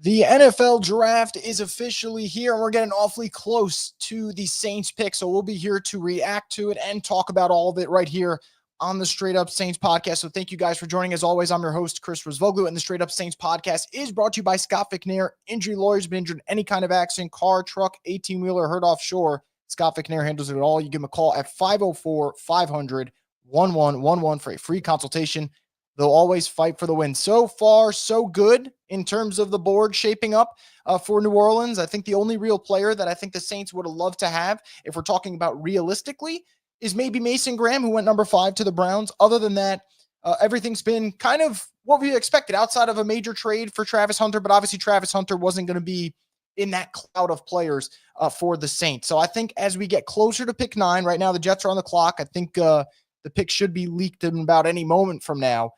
The NFL draft is officially here, and we're getting awfully close to the Saints pick, so we'll be here to react to it and talk about all of it right here on the Straight Up Saints podcast. So thank you guys for joining. As always, I'm your host, Chris Rosvoglu, and the Straight Up Saints podcast is brought to you by Scott Vicknair Injury Lawyers. Been injured in any kind of accident, car, truck, 18-wheeler, hurt offshore. Scott Vicknair handles it all. You give him a call at 504-500-1111 for a free consultation. They'll always fight for the win. So far, so good in terms of the board shaping up for New Orleans. I think the only real player that I think the Saints would have loved to have, if we're talking about realistically, is maybe Mason Graham, who went number 5 to the Browns. Other than that, everything's been kind of what we expected outside of a major trade for Travis Hunter, but obviously Travis Hunter wasn't going to be in that cloud of players for the Saints. So I think as we get closer to pick 9, right now the Jets are on the clock. I think the pick should be leaked in about any moment from now.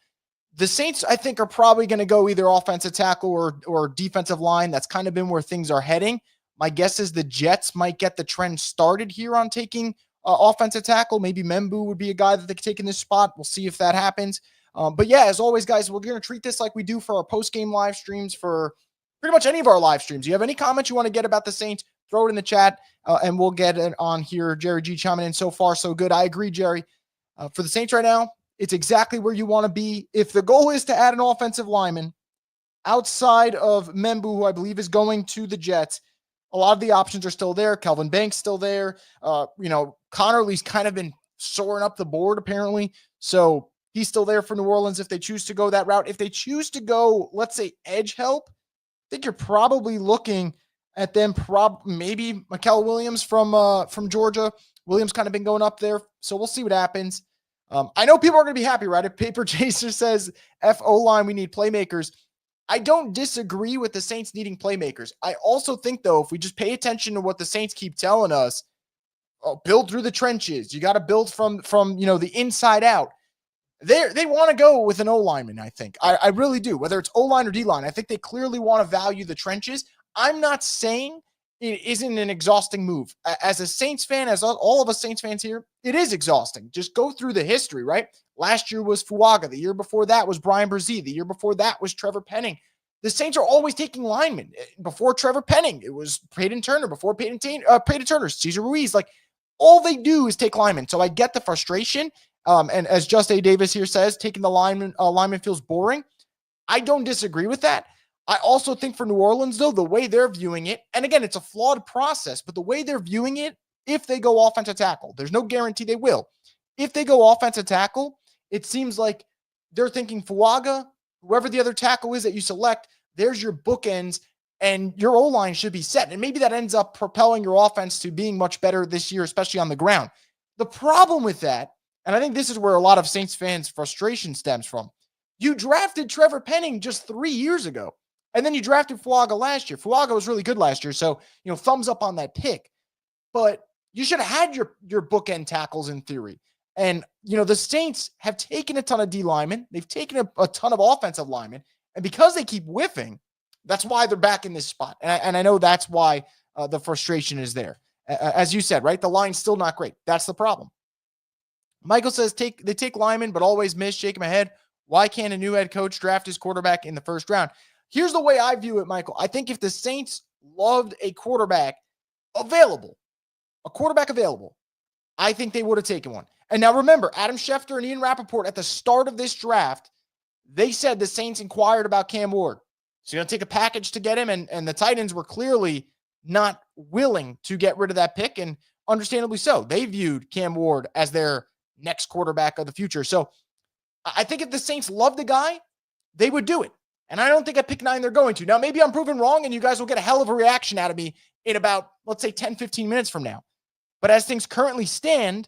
The Saints, I think, are probably going to go either offensive tackle or defensive line. That's kind of been where things are heading. My guess is the Jets might get the trend started here on taking offensive tackle. Maybe Membu would be a guy that they could take in this spot. We'll see if that happens. But yeah, as always, guys, we're going to treat this like we do for our post-game live streams, for pretty much any of our live streams. You have any comments you want to get about the Saints, throw it in the chat, and we'll get it on here. Jerry G chiming in. So far, so good. I agree, Jerry. For the Saints right now, it's exactly where you want to be. If the goal is to add an offensive lineman outside of Membu, who I believe is going to the Jets, a lot of the options are still there. Kelvin Banks still there. Connerly's kind of been soaring up the board apparently. So he's still there for New Orleans if they choose to go that route. If they choose to go, let's say, edge help, I think you're probably looking at them, maybe Mikael Williams from Georgia. Williams kind of been going up there. So we'll see what happens. I know people are going to be happy, right? If Paper Chaser says FO line, we need playmakers. I don't disagree with the Saints needing playmakers. I also think, though, if we just pay attention to what the Saints keep telling us, build through the trenches. You got to build from the inside out. They want to go with an O-lineman, I think. I really do. Whether it's O-line or D-line, I think they clearly want to value the trenches. I'm not saying it isn't an exhausting move. As a Saints fan, as all of us Saints fans here, it is exhausting. Just go through the history, right? Last year was Fuaga. The year before that was Brian Brzee. The year before that was Trevor Penning. The Saints are always taking linemen. Before Trevor Penning, it was Peyton Turner. Before Peyton Turner, Cesar Ruiz. Like, all they do is take linemen. So I get the frustration. And as Just A. Davis here says, taking the lineman feels boring. I don't disagree with that. I also think for New Orleans, though, the way they're viewing it, and again, it's a flawed process, but the way they're viewing it, if they go offensive tackle, there's no guarantee they will. If they go offensive tackle, it seems like they're thinking Fuaga, whoever the other tackle is that you select, there's your bookends, and your O-line should be set. And maybe that ends up propelling your offense to being much better this year, especially on the ground. The problem with that, and I think this is where a lot of Saints fans' frustration stems from, you drafted Trevor Penning just 3 years ago. And then you drafted Fuaga last year. Fuaga was really good last year. So, thumbs up on that pick. But you should have had your bookend tackles in theory. And, the Saints have taken a ton of D linemen. They've taken a ton of offensive linemen. And because they keep whiffing, that's why they're back in this spot. And I know that's why the frustration is there. As you said, right? The line's still not great. That's the problem. Michael says they take linemen, but always miss. Shaking my head. Why can't a new head coach draft his quarterback in the first round? Here's the way I view it, Michael. I think if the Saints loved a quarterback available, I think they would have taken one. And now remember, Adam Schefter and Ian Rappaport at the start of this draft, they said the Saints inquired about Cam Ward. So you're going to take a package to get him, and the Titans were clearly not willing to get rid of that pick, and understandably so. They viewed Cam Ward as their next quarterback of the future. So I think if the Saints loved the guy, they would do it. And I don't think at pick 9 they're going to. Now, maybe I'm proven wrong, and you guys will get a hell of a reaction out of me in about, let's say, 10, 15 minutes from now. But as things currently stand,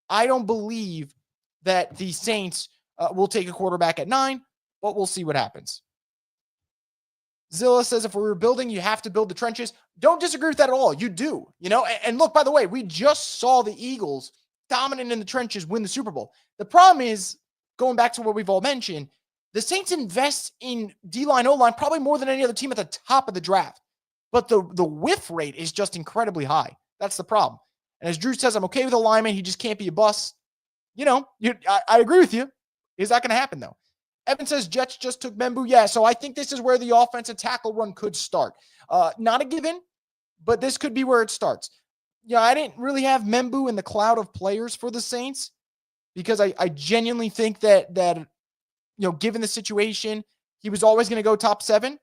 I don't believe that the Saints will take a quarterback at 9, but we'll see what happens. Zilla says, if we're building, you have to build the trenches. Don't disagree with that at all. You do. And look, by the way, we just saw the Eagles dominant in the trenches win the Super Bowl. The problem is, going back to what we've all mentioned, the Saints invest in D-line, O-line probably more than any other team at the top of the draft. But the whiff rate is just incredibly high. That's the problem. And as Drew says, I'm okay with a lineman. He just can't be a bust. I agree with you. Is that going to happen, though? Evan says Jets just took Membu. Yeah, so I think this is where the offensive tackle run could start. Not a given, but this could be where it starts. Yeah, I didn't really have Membu in the cloud of players for the Saints because I genuinely think that given the situation, he was always going to go top 7.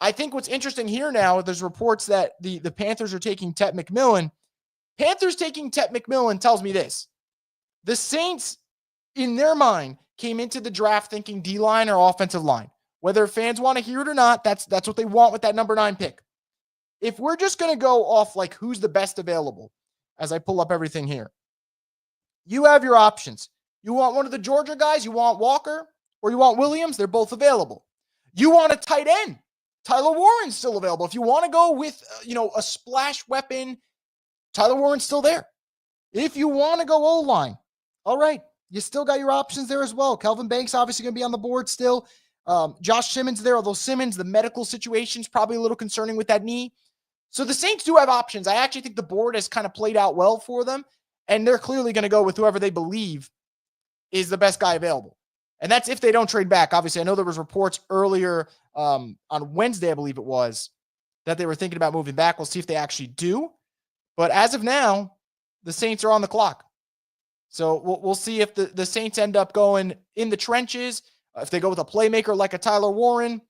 I think what's interesting here now, there's reports that the Panthers are taking Tet McMillan. Panthers taking Tet McMillan tells me this. The Saints, in their mind, came into the draft thinking D-line or offensive line. Whether fans want to hear it or not, that's what they want with that number 9 pick. If we're just going to go off like who's the best available, as I pull up everything here, you have your options. You want one of the Georgia guys, you want Walker, or you want Williams, they're both available. You want a tight end, Tyler Warren's still available. If you want to go with, a splash weapon, Tyler Warren's still there. If you want to go O-line, all right, you still got your options there as well. Kelvin Banks obviously going to be on the board still. Josh Simmons there, although Simmons, the medical situation is probably a little concerning with that knee. So the Saints do have options. I actually think the board has kind of played out well for them, and they're clearly going to go with whoever they believe is the best guy available. And that's if they don't trade back. Obviously, I know there was reports earlier on Wednesday, I believe it was, that they were thinking about moving back. We'll see if they actually do. But as of now, the Saints are on the clock. So we'll see if the Saints end up going in the trenches, if they go with a playmaker like a Tyler Warren,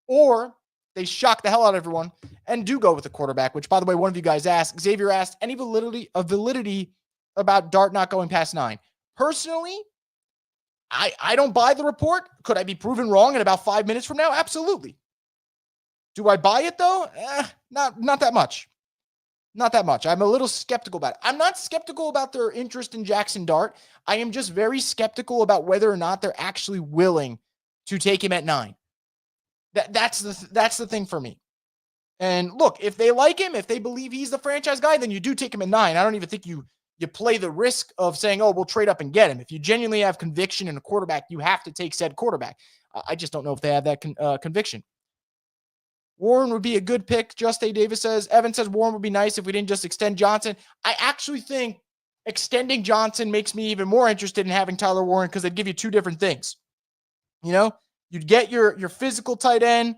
or they shock the hell out of everyone and do go with a quarterback, which, by the way, one of you guys asked, Xavier asked, any validity about Dart not going past 9. Personally, I don't buy the report. Could I be proven wrong in about 5 minutes from now? Absolutely. Do I buy it, though? Not that much. Not that much. I'm a little skeptical about it. I'm not skeptical about their interest in Jackson Dart. I am just very skeptical about whether or not they're actually willing to take him at 9. That's the thing for me. And look, if they like him, if they believe he's the franchise guy, then you do take him at 9. I don't even think you play the risk of saying, oh, we'll trade up and get him. If you genuinely have conviction in a quarterback, you have to take said quarterback. I just don't know if they have that conviction. Warren would be a good pick. Just A. Davis says. Evan says Warren would be nice if we didn't just extend Johnson. I actually think extending Johnson makes me even more interested in having Tyler Warren because they'd give you 2 different things. You'd get your physical tight end,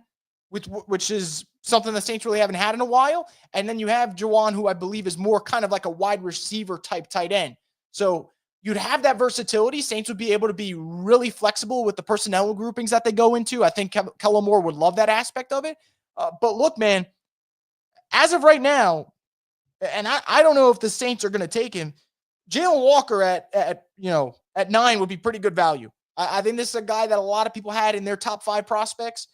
which is something the Saints really haven't had in a while. And then you have Juwan, who I believe is more kind of like a wide receiver type tight end. So you'd have that versatility. Saints would be able to be really flexible with the personnel groupings that they go into. I think Kellen Moore would love that aspect of it. But look, man, as of right now, and I don't know if the Saints are going to take him, Jalen Walker at 9 would be pretty good value. I think this is a guy that a lot of people had in their top 5 prospects.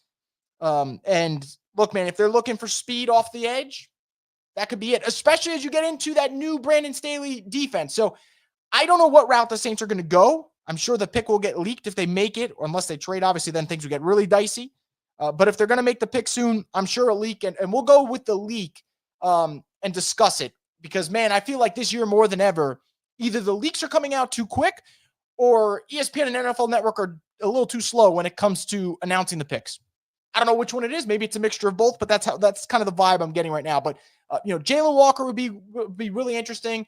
And look, man, if they're looking for speed off the edge, that could be it, especially as you get into that new Brandon Staley defense. So I don't know what route the Saints are going to go. I'm sure the pick will get leaked if they make it, or unless they trade, obviously, then things will get really dicey. But if they're going to make the pick soon, I'm sure a leak, and we'll go with the leak and discuss it. Because, man, I feel like this year more than ever, either the leaks are coming out too quick or ESPN and NFL Network are a little too slow when it comes to announcing the picks. I don't know which one it is. Maybe it's a mixture of both, but that's kind of the vibe I'm getting right now. But, Jalen Walker would be really interesting.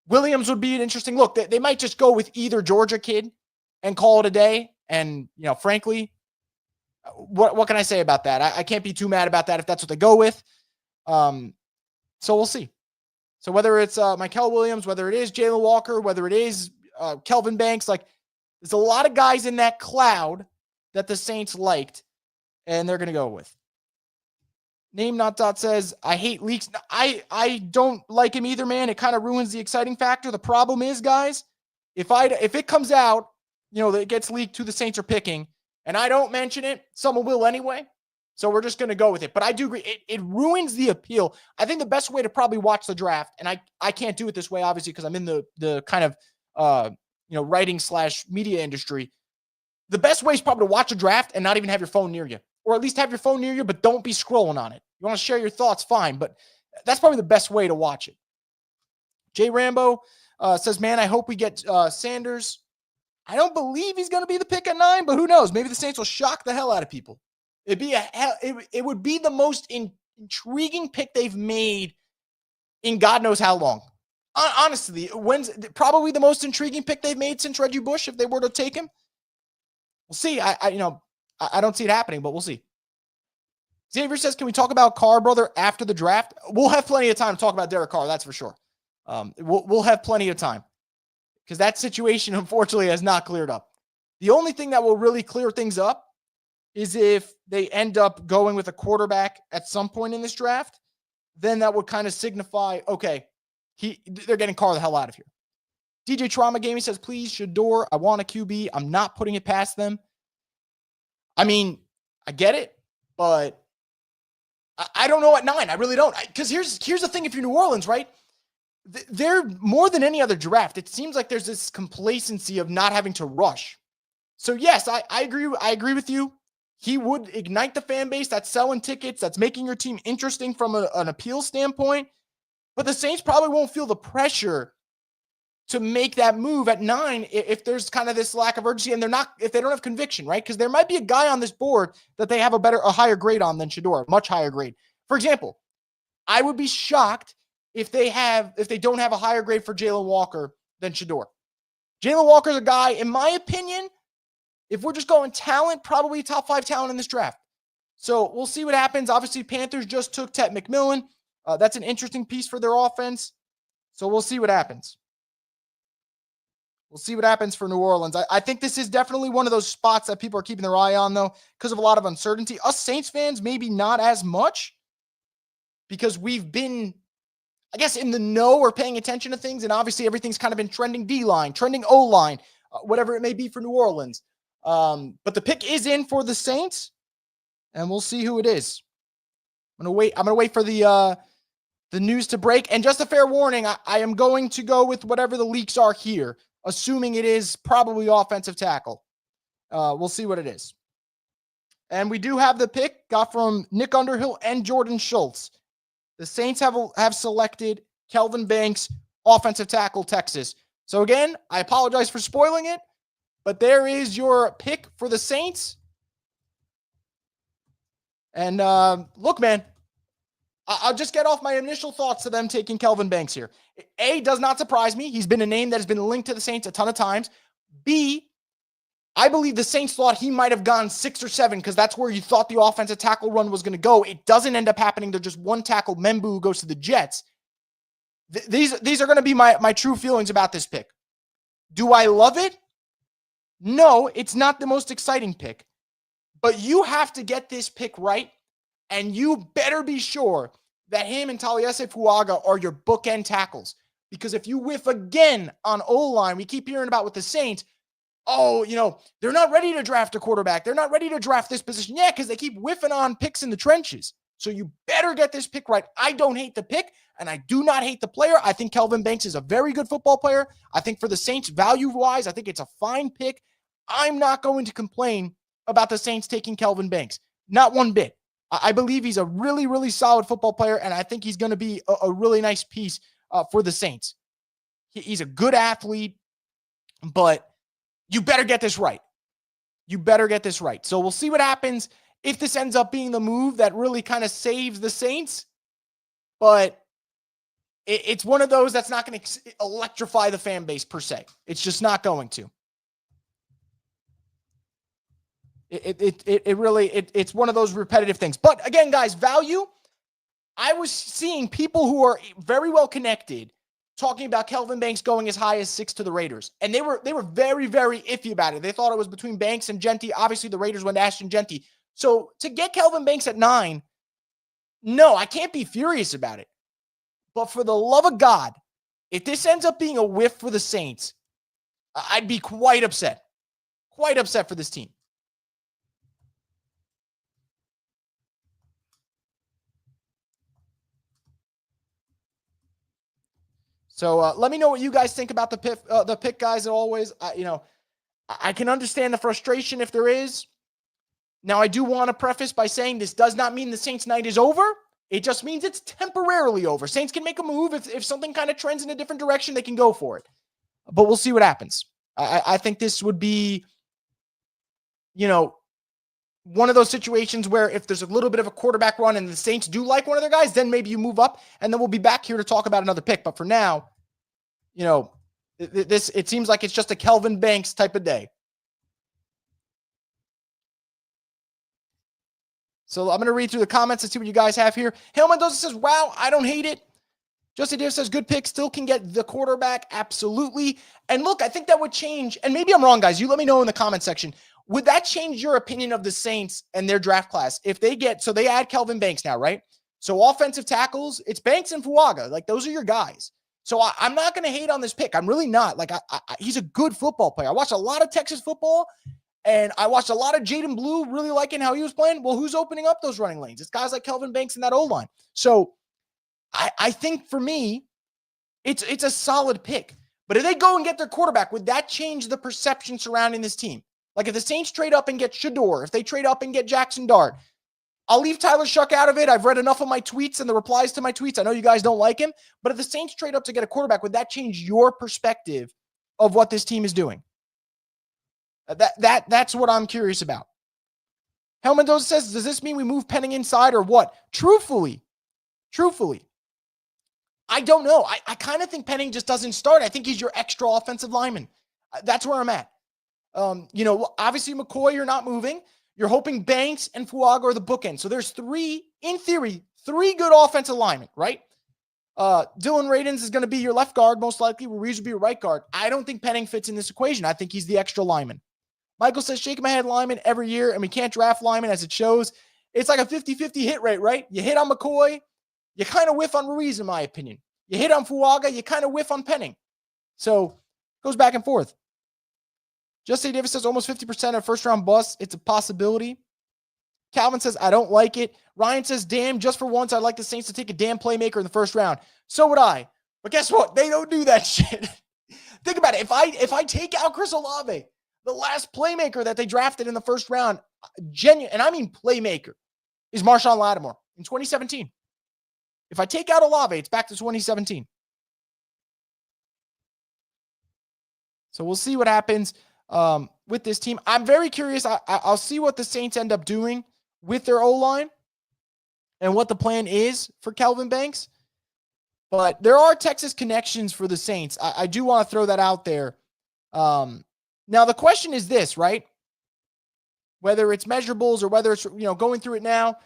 Williams would be an interesting look. They might just go with either Georgia kid and call it a day. And, frankly, what can I say about that? I can't be too mad about that if that's what they go with. So we'll see. So whether it's Michael Williams, whether it is Jalen Walker, whether it is Kelvin Banks, there's a lot of guys in that cloud that the Saints liked, and they're going to go with. Name Not Dot says, I hate leaks. I don't like him either, man. It kind of ruins the exciting factor. The problem is, guys, if it comes out, that it gets leaked who the Saints are picking, and I don't mention it, someone will anyway. So we're just going to go with it. But I do agree. It ruins the appeal. I think the best way to probably watch the draft, and I can't do it this way, obviously, because I'm in the kind of, writing / media industry. The best way is probably to watch a draft and not even have your phone near you, or at least have your phone near you, but don't be scrolling on it. You want to share your thoughts, fine, but that's probably the best way to watch it. Jay Rambo says, man, I hope we get Sanders. I don't believe he's going to be the pick at 9, but who knows? Maybe the Saints will shock the hell out of people. It would be the most intriguing pick they've made in God knows how long. Honestly, when's probably the most intriguing pick they've made since Reggie Bush, if they were to take him. We'll see. I don't see it happening, but we'll see. Xavier says, can we talk about Carr, brother, after the draft? We'll have plenty of time to talk about Derek Carr, that's for sure. We'll have plenty of time because that situation, unfortunately, has not cleared up. The only thing that will really clear things up is if they end up going with a quarterback at some point in this draft, then that would kind of signify, okay, they're getting Carr the hell out of here. DJ Trauma Gaming says, please, Shador, I want a QB. I'm not putting it past them. I mean, I get it, but I don't know at 9. I really don't. Because here's the thing, if you're New Orleans, right? They're more than any other draft. It seems like there's this complacency of not having to rush. So yes, I agree. I agree with you. He would ignite the fan base. That's selling tickets. That's making your team interesting from an appeal standpoint. But the Saints probably won't feel the pressure to make that move at 9 if there's kind of this lack of urgency and if they don't have conviction, right? Because there might be a guy on this board that they have a higher grade on than Shador, much higher grade. For example, I would be shocked if they don't have a higher grade for Jalen Walker than Shador. Jalen Walker's a guy, in my opinion, if we're just going talent, probably top 5 talent in this draft. So we'll see what happens. Obviously, Panthers just took Tet McMillan. That's an interesting piece for their offense. So we'll see what happens. We'll see what happens for New Orleans. I think this is definitely one of those spots that people are keeping their eye on, though, because of a lot of uncertainty. Us Saints fans, maybe not as much, because we've been, I guess, in the know or paying attention to things, and obviously everything's kind of been trending D-line, trending O-line, whatever it may be for New Orleans. But the pick is in for the Saints, and we'll see who it is. I'm gonna wait for the news to break. And just a fair warning, I am going to go with whatever the leaks are here, assuming it is probably offensive tackle. We'll see what it is. And we do have the pick, got from Nick Underhill and Jordan Schultz. The Saints have selected Kelvin Banks, offensive tackle, Texas. So again, I apologize for spoiling it, but there is your pick for the Saints. And look, man, I'll just get off my initial thoughts to them taking Kelvin Banks here. A, does not surprise me. He's been a name that has been linked to the Saints a ton of times. B, I believe the Saints thought he might have gone 6 or 7 because that's where you thought the offensive tackle run was going to go. It doesn't end up happening. They're just one tackle, Membu, who goes to the Jets. These are going to be my true feelings about this pick. Do I love it? No, it's not the most exciting pick. But you have to get this pick right, and you better be sure that him and Taliesin Fuaga are your bookend tackles. Because if you whiff again on O-line, we keep hearing about with the Saints, they're not ready to draft a quarterback. They're not ready to draft this position. Yeah, because they keep whiffing on picks in the trenches. So you better get this pick right. I don't hate the pick, and I do not hate the player. I think Kelvin Banks is a very good football player. I think for the Saints, value-wise, I think it's a fine pick. I'm not going to complain about the Saints taking Kelvin Banks. Not one bit. I believe he's a really, really solid football player, and I think he's going to be a really nice piece for the Saints. He's a good athlete, but you better get this right. You better get this right. So we'll see what happens if this ends up being the move that really kind of saves the Saints. But it's one of those that's not going to electrify the fan base per se. It's just not going to. It's one of those repetitive things. But again, guys, value. I was seeing people who are very well connected talking about Kelvin Banks going as high as 6 to the Raiders. And they were very, very iffy about it. They thought it was between Banks and Genty. Obviously, the Raiders went to Ashton Genty. So to get Kelvin Banks at 9, no, I can't be furious about it. But for the love of God, if this ends up being a whiff for the Saints, I'd be quite upset. Quite upset for this team. So let me know what you guys think about the pick, guys. As always, I can understand the frustration if there is. Now, I do want to preface by saying this does not mean the Saints' night is over. It just means it's temporarily over. Saints can make a move. If something kind of trends in a different direction, they can go for it. But we'll see what happens. I think this would be, one of those situations where if there's a little bit of a quarterback run and the Saints do like one of their guys, then maybe you move up, and then we'll be back here to talk about another pick. But for now, it seems like it's just a Kelvin Banks type of day. So I'm going to read through the comments and see what you guys have here. Hail Mendoza says, wow, I don't hate it. Justin Davis says, good pick, still can get the quarterback. Absolutely. And look, I think that would change, and maybe I'm wrong, guys. You let me know in the comment section. Would that change your opinion of the Saints and their draft class? If they get, so they add Kelvin Banks now, right? So offensive tackles, it's Banks and Fuaga. Like, those are your guys. So I'm not going to hate on this pick. I'm really not. Like, he's a good football player. I watched a lot of Texas football, and I watched a lot of Jaden Blue, really liking how he was playing. Well, who's opening up those running lanes? It's guys like Kelvin Banks in that O-line. So I think for me, it's a solid pick. But if they go and get their quarterback, would that change the perception surrounding this team? Like, if the Saints trade up and get Shador, if they trade up and get Jackson Dart, I'll leave Tyler Shuck out of it. I've read enough of my tweets and the replies to my tweets. I know you guys don't like him. But if the Saints trade up to get a quarterback, would that change your perspective of what this team is doing? That's what I'm curious about. Hel Mendoza says, does this mean we move Penning inside or what? Truthfully, I don't know. I kind of think Penning just doesn't start. I think he's your extra offensive lineman. That's where I'm at. Obviously McCoy, you're not moving. You're hoping Banks and Fuaga are the bookend. So there's in theory, three good offensive linemen, right? Dylan Radins is going to be your left guard, most likely. Ruiz will be your right guard. I don't think Penning fits in this equation. I think he's the extra lineman. Michael says, shaking my head lineman every year, and we can't draft linemen as it shows. It's like a 50-50 hit rate, right? You hit on McCoy, you kind of whiff on Ruiz, in my opinion. You hit on Fuaga, you kind of whiff on Penning. So it goes back and forth. Justin Davis says almost 50% of first-round busts. It's a possibility. Calvin says, I don't like it. Ryan says, damn, just for once, I'd like the Saints to take a damn playmaker in the first round. So would I. But guess what? They don't do that shit. Think about it. If I take out Chris Olave, the last playmaker that they drafted in the first round, and I mean playmaker, is Marshawn Lattimore in 2017. If I take out Olave, it's back to 2017. So we'll see what happens with this team. I'm very curious. I'll see what the Saints end up doing with their O-line and what the plan is for Kelvin Banks. But there are Texas connections for the Saints. I do want to throw that out there. Now, the question is this, right? Whether it's measurables or whether it's, going through it now,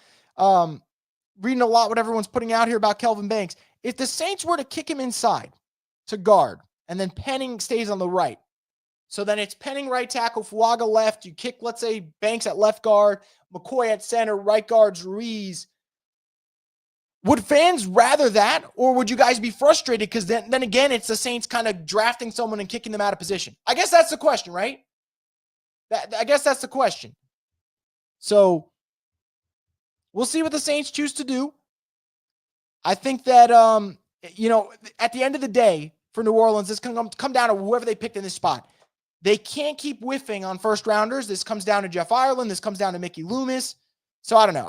reading a lot what everyone's putting out here about Kelvin Banks. If the Saints were to kick him inside to guard and then Penning stays on the right, so then it's Penning right tackle, Fuaga left, you kick, let's say, Banks at left guard, McCoy at center, right guard's Ruiz. Would fans rather that, or would you guys be frustrated because then again, it's the Saints kind of drafting someone and kicking them out of position? I guess that's the question, right? I guess that's the question. So we'll see what the Saints choose to do. I think that, at the end of the day, for New Orleans, this can come down to whoever they picked in this spot. They can't keep whiffing on first rounders. This comes down to Jeff Ireland. This comes down to Mickey Loomis. So I don't know.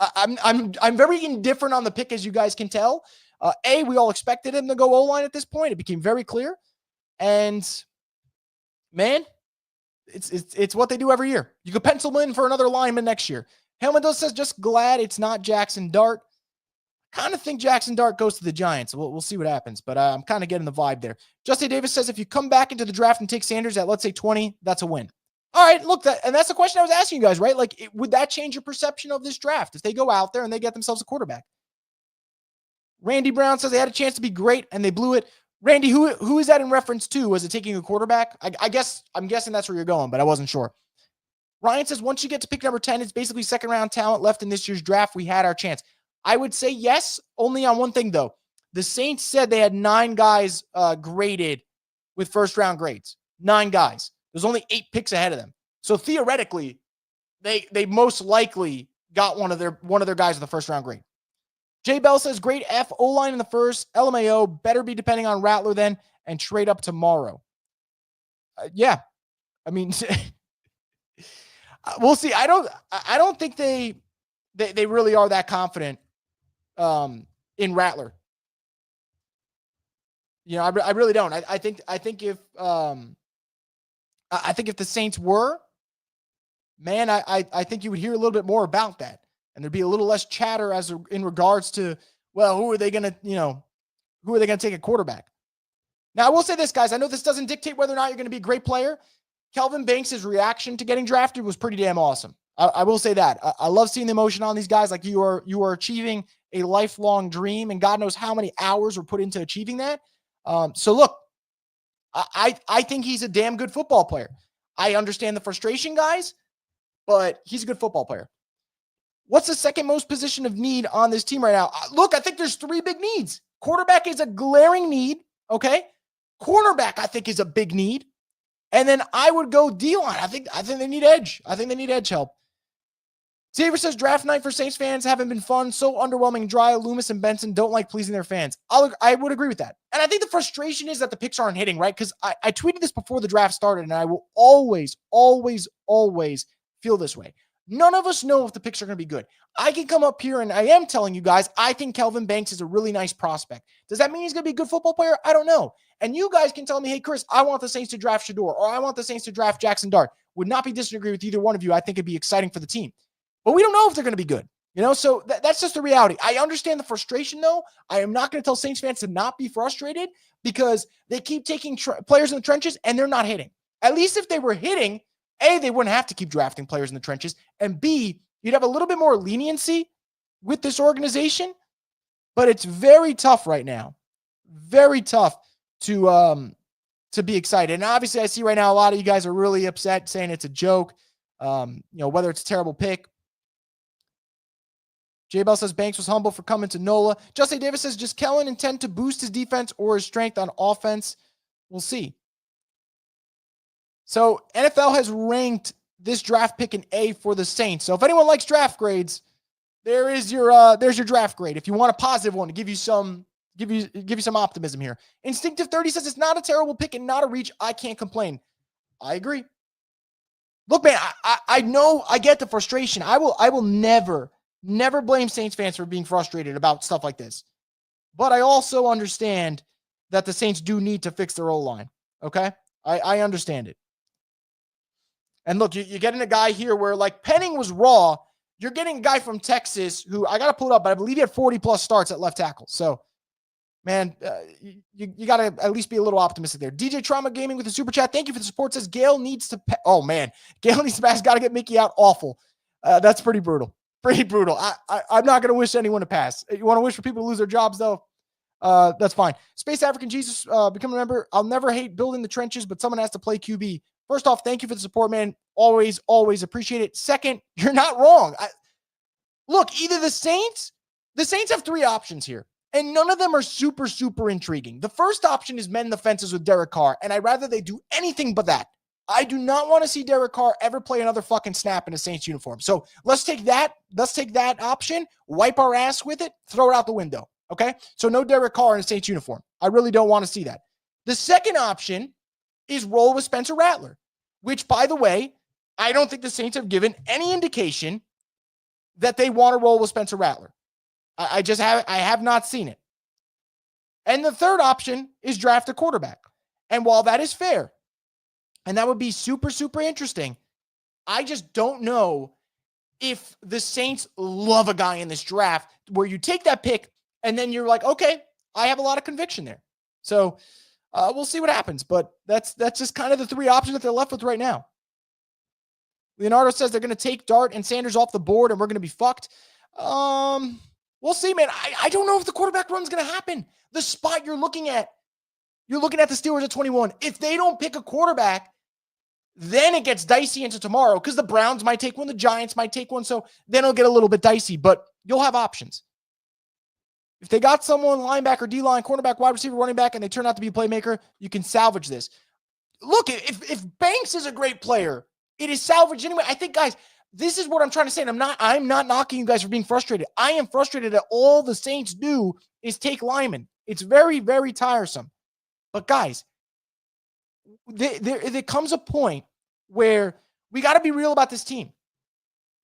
I'm very indifferent on the pick, as you guys can tell. We all expected him to go O-line at this point. It became very clear. And man, it's what they do every year. You could pencil in for another lineman next year. Helmando says, just glad it's not Jackson Dart. Kind of think Jackson Dart goes to the Giants. We'll see what happens, but I'm kind of getting the vibe there. Justin Davis says, if you come back into the draft and take Sanders at, let's say, 20, that's a win. All right, look, that's the question I was asking you guys, right? Like, would that change your perception of this draft if they go out there and they get themselves a quarterback? Randy Brown says they had a chance to be great and they blew it. Randy, who is that in reference to? Was it taking a quarterback? I'm guessing that's where you're going, but I wasn't sure. Ryan says, once you get to pick number 10, it's basically second-round talent left in this year's draft. We had our chance. I would say yes, only on one thing, though. The Saints said they had 9 guys graded with first-round grades. 9 guys. There's only 8 picks ahead of them. So theoretically, they most likely got one of their guys with the first-round grade. Jay Bell says, great F, O-line in the first, LMAO, better be depending on Rattler then, and trade up tomorrow. Yeah. I mean, we'll see. I don't think they really are that confident in Rattler. I really don't. I think if the Saints were, man, I think you would hear a little bit more about that, and there'd be a little less chatter in regards to, well, who are they going to take a quarterback? Now, I will say this, guys. I know this doesn't dictate whether or not you're going to be a great player. Kelvin Banks' reaction to getting drafted was pretty damn awesome. I will say that. I love seeing the emotion on these guys. Like you are achieving a lifelong dream, and God knows how many hours were put into achieving that. So look, I think he's a damn good football player. I understand the frustration, guys, but he's a good football player. What's the second most position of need on this team right now? Look, I think there's three big needs. Quarterback is a glaring need, okay? Cornerback, I think, is a big need. And then I would go D-line. I think they need edge. I think they need edge help. Xavier says, draft night for Saints fans haven't been fun. So underwhelming, dry. Loomis and Benson don't like pleasing their fans. I would agree with that. And I think the frustration is that the picks aren't hitting, right? Because I tweeted this before the draft started, and I will always, always, always feel this way. None of us know if the picks are going to be good. I can come up here and I am telling you guys, I think Kelvin Banks is a really nice prospect. Does that mean he's going to be a good football player? I don't know. And you guys can tell me, hey, Chris, I want the Saints to draft Shador, or I want the Saints to draft Jackson Dart. Would not be disagree with either one of you. I think it'd be exciting for the team. But we don't know if they're going to be good. So that's just the reality. I understand the frustration, though. I am not going to tell Saints fans to not be frustrated because they keep taking players in the trenches and they're not hitting. At least if they were hitting, A, they wouldn't have to keep drafting players in the trenches, and B, you'd have a little bit more leniency with this organization. But it's very tough right now. Very tough to be excited. And obviously I see right now a lot of you guys are really upset saying it's a joke. Whether it's a terrible pick. J Bell says Banks was humble for coming to NOLA. Justin Davis says, just Kellen intend to boost his defense or his strength on offense? We'll see. So NFL has ranked this draft pick an A for the Saints. So if anyone likes draft grades, there's your draft grade. If you want a positive one to give you some optimism here. Instinctive 30 says it's not a terrible pick and not a reach. I can't complain. I agree. Look, man, I know I get the frustration. I will never blame Saints fans for being frustrated about stuff like this. But I also understand that the Saints do need to fix their O-line. Okay? I understand it. And look, you're getting a guy here where, like, Penning was raw. You're getting a guy from Texas who, I got to pull it up, but I believe he had 40-plus starts at left tackle. So, man, you got to at least be a little optimistic there. DJ Trauma Gaming with the super chat. Thank you for the support. Says Gail needs to oh, man. Gail needs to pass. Got to get Mickey out. Awful. That's pretty brutal. Pretty brutal. I'm not going to wish anyone to pass. You want to wish for people to lose their jobs, though? That's fine. Space African Jesus, become a member. I'll never hate building the trenches, but someone has to play QB. First off, thank you for the support, man. Always, always appreciate it. Second, you're not wrong. Look, either the Saints have three options here, and none of them are super, super intriguing. The first option is mend the fences with Derek Carr, and I'd rather they do anything but that. I do not want to see Derek Carr ever play another fucking snap in a Saints uniform. So let's take that option, wipe our ass with it, throw it out the window. Okay? So no Derek Carr in a Saints uniform. I really don't want to see that. The second option is roll with Spencer Rattler, which, by the way, I don't think the Saints have given any indication that they want to roll with Spencer Rattler. I have not seen it. And the third option is draft a quarterback. And while that is fair, and that would be super, super interesting, I just don't know if the Saints love a guy in this draft where you take that pick and then you're like, okay, I have a lot of conviction there. So we'll see what happens. But that's just kind of the three options that they're left with right now. Leonardo says they're going to take Dart and Sanders off the board and we're going to be fucked. We'll see, man. I don't know if the quarterback run's going to happen. The spot you're looking at the Steelers at 21. If they don't pick a quarterback, then it gets dicey into tomorrow because the Browns might take one, the Giants might take one, so then it'll get a little bit dicey, but you'll have options. If they got someone, linebacker, D-line, cornerback, wide receiver, running back, and they turn out to be a playmaker, you can salvage this. Look, if Banks is a great player, it is salvaged anyway. I think, guys, this is what I'm trying to say, and I'm not knocking you guys for being frustrated. I am frustrated that all the Saints do is take linemen. It's very, very tiresome. But, guys, there comes a point where we got to be real about this team.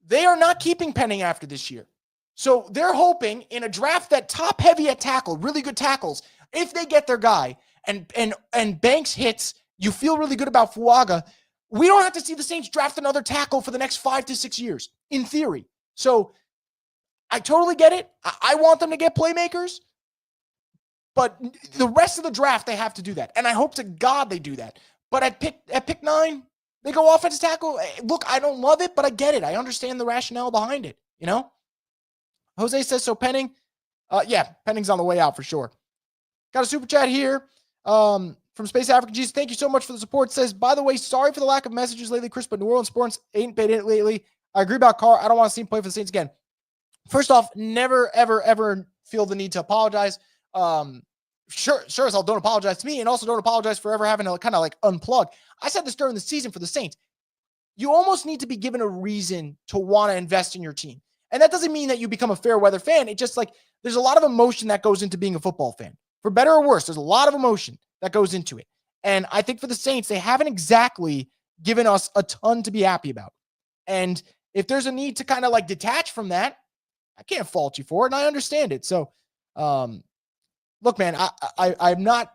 They are not keeping Penning after this year. So they're hoping in a draft that top heavy at tackle, really good tackles, if they get their guy and Banks hits, you feel really good about Fuaga. We don't have to see the Saints draft another tackle for the next 5 to 6 years, in theory. So I totally get it. I want them to get playmakers. But the rest of the draft, they have to do that. And I hope to God they do that. But at pick 9, They go offensive tackle. Look, I don't love it, but I get it. I understand the rationale behind it, you know? Jose says, so Penning, yeah, Penning's on the way out for sure. Got a super chat here from Space African Jesus. Thank you so much for the support. Says, by the way, sorry for the lack of messages lately, Chris, but New Orleans sports ain't paid it lately. I agree about Carr. I don't want to see him play for the Saints again. First off, never, ever, ever feel the need to apologize. Sure as hell don't apologize to me, and also don't apologize for ever having to kind of like unplug. I said this during the season for the Saints. You almost need to be given a reason to want to invest in your team. And that doesn't mean that you become a fair weather fan. It just like there's a lot of emotion that goes into being a football fan. For better or worse, there's a lot of emotion that goes into it. And I think for the Saints, they haven't exactly given us a ton to be happy about. And if there's a need to kind of like detach from that, I can't fault you for it, and I understand it. So, look, man, I'm not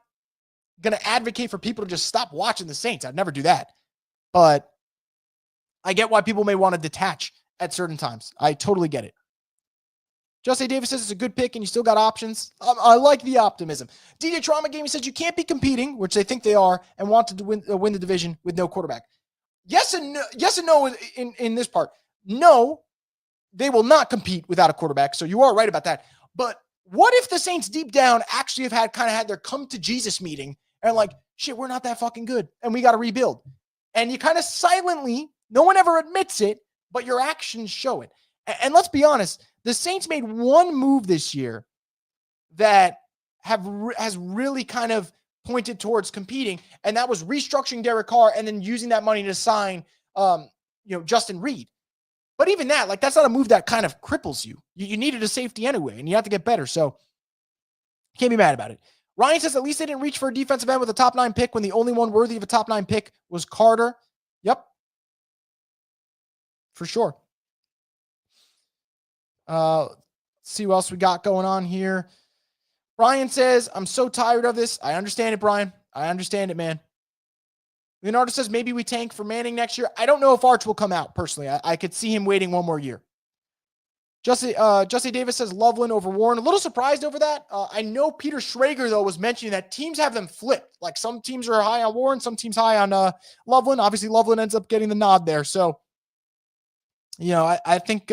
going to advocate for people to just stop watching the Saints. I'd never do that. But I get why people may want to detach at certain times. I totally get it. Jose Davis says it's a good pick and you still got options. I like the optimism. DJ Trauma Gaming says you can't be competing, which they think they are, and want to win the division with no quarterback. Yes and no in this part. No, they will not compete without a quarterback. So you are right about that. But what if the Saints deep down actually have had their come to Jesus meeting and like, shit, we're not that fucking good and we got to rebuild. And you kind of silently, no one ever admits it, but your actions show it. And let's be honest, the Saints made one move this year that has really kind of pointed towards competing, and that was restructuring Derek Carr and then using that money to sign, Justin Reed. But even that, like, that's not a move that kind of cripples you. You needed a safety anyway, and you have to get better. So can't be mad about it. Ryan says at least they didn't reach for a defensive end with a top 9 pick when the only one worthy of a top 9 pick was Carter. Yep. For sure. Let's see what else we got going on here. Brian says, I'm so tired of this. I understand it, Brian. I understand it, man. Leonardo says maybe we tank for Manning next year. I don't know if Arch will come out, personally. I could see him waiting one more year. Jesse Davis says Loveland over Warren. A little surprised over that. I know Peter Schrager, though, was mentioning that teams have them flipped. Like some teams are high on Warren, some teams high on Loveland. Obviously, Loveland ends up getting the nod there. So, I think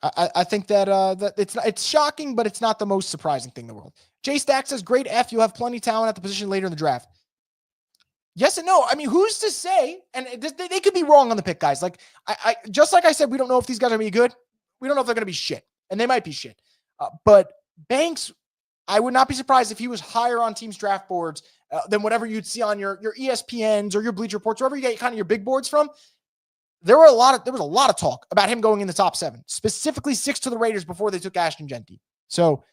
I think that it's shocking, but it's not the most surprising thing in the world. Jay Stack says, great F. You'll have plenty of talent at the position later in the draft. Yes and no. I mean, who's to say? And they could be wrong on the pick, guys. Like I just like I said, we don't know if these guys are going to be good. We don't know if they're going to be shit, and they might be shit. But Banks, I would not be surprised if he was higher on teams' draft boards than whatever you'd see on your ESPNs or your Bleacher Reports, wherever you get kind of your big boards from. There was a lot of talk about him going in the top 7, specifically 6 to the Raiders before they took Ashton Genty. So